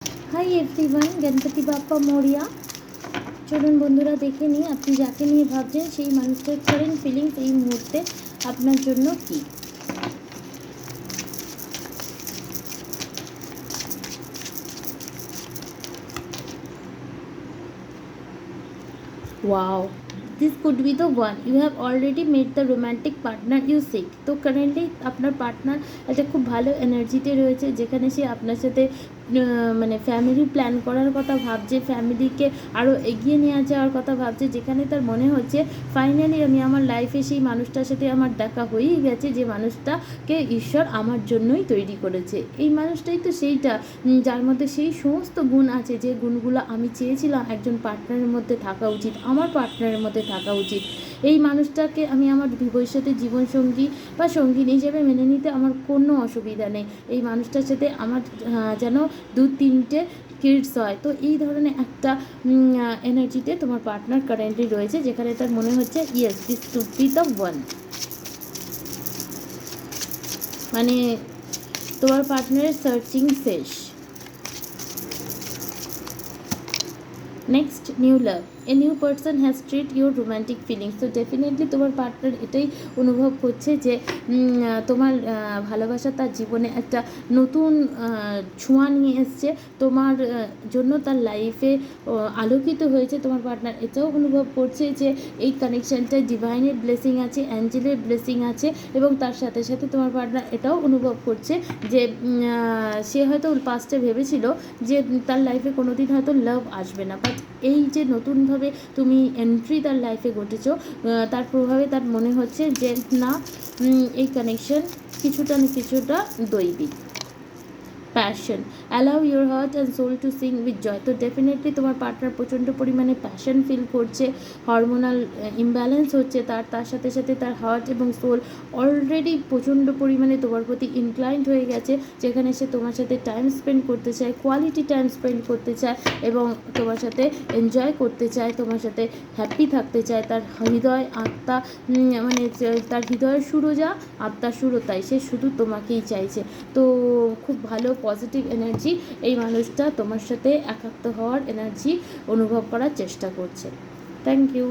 High everyone, Ganpati Bappa Morya. চলুন বন্ধুরা দেখে নিই আপনি যাকে নিয়ে ভাবছেন সেই মানুষটার কারেন্ট ফিলিংস এই মুহূর্তে আপনার জন্য কী। Wow, this could be the one. You have already met the romantic partner you seek. তো কারেন্টলি আপনার পার্টনার একটা খুব ভালো এনার্জিতে রয়েছে, যেখানে সে আপনার সাথে মানে ফ্যামিলি প্ল্যান করার কথা ভাবছে, ফ্যামিলিকে আরও এগিয়ে নিয়ে যাওয়ার কথা ভাবছে, যেখানে তার মনে হচ্ছে ফাইনালি আমি আমার লাইফে সেই মানুষটার সাথে আমার দেখা হয়েই গেছে, যে মানুষটাকে ঈশ্বর আমার জন্যই তৈরি করেছে। এই মানুষটাই তো সেইটা যার মধ্যে সেই সমস্ত গুণ আছে, যে গুণগুলো আমি চেয়েছিলাম একজন পার্টনারের মধ্যে থাকা উচিত, আমার পার্টনারের মধ্যে থাকা উচিত। এই মানুষটাকে আমি আমার ভবিষ্যতে জীবনসঙ্গী বা সঙ্গিনী হিসেবে মেনে নিতে আমার কোনো অসুবিধা নেই। এই মানুষটার সাথে আমার যেন 2-3টে কিডস হয়। তো এই ধরনের একটা এনার্জিতে তোমার পার্টনার কারেন্টলি রয়েছে, যেখানে তার মনে হচ্ছে yes, this should be the one. মানে তোমার পার্টনারের সার্চিং শেষ। Next, new love. A new person has treat your romantic feelings. তো ডেফিনেটলি তোমার পার্টনার এটাই অনুভব করছে যে তোমার ভালোবাসা তার জীবনে একটা নতুন ছোঁয়া নিয়ে এসছে, তোমার জন্য তার লাইফে আলোকিত হয়েছে। তোমার পার্টনার এটাও অনুভব করছে যে এই কানেকশানটায় ডিভাইনের ব্লেসিং আছে, অ্যাঞ্জেলের ব্লেসিং আছে, এবং তার সাথে সাথে তোমার পার্টনার এটাও অনুভব করছে যে সে হয়তো পাস্টে ভেবেছিল যে তার লাইফে কোনো দিন হয়তো লাভ আসবে না, বাট এই যে নতুনভাবে তুমি এন্ট্রি তার লাইফে ঘটেছো, তার প্রভাবে তার মনে হচ্ছে যে না, এই কানেকশন কিছুটা না কিছুটা দৈবিক। Passion, allow your heart and soul to sing with joy. তো ডেফিনেটলি তোমার পার্টনার প্রচণ্ড পরিমাণে প্যাশন ফিল করছে, হরমোনাল ইমব্যালেন্স হচ্ছে, তার সাথে সাথে তার হার্ট এবং সোল অলরেডি প্রচণ্ড পরিমাণে তোমার প্রতি ইনক্লাইন্ড হয়ে গেছে, যেখানে সে তোমার সাথে টাইম স্পেন্ড করতে চায়, কোয়ালিটি টাইম স্পেন্ড করতে চায়, এবং তোমার সাথে এনজয় করতে চায়, তোমার সাথে হ্যাপি থাকতে চায়। তার হৃদয় আত্মা মানে তার হৃদয়ের সুরও যা, আত্মার সুরও তাই, সে শুধু তোমাকেই চাইছে। তো খুব ভালো পজিটিভ এনার্জি, এই মানুষটা তোমার সাথে একাত্ম হওয়ার এনার্জি অনুভব করার চেষ্টা করছে। Thank you.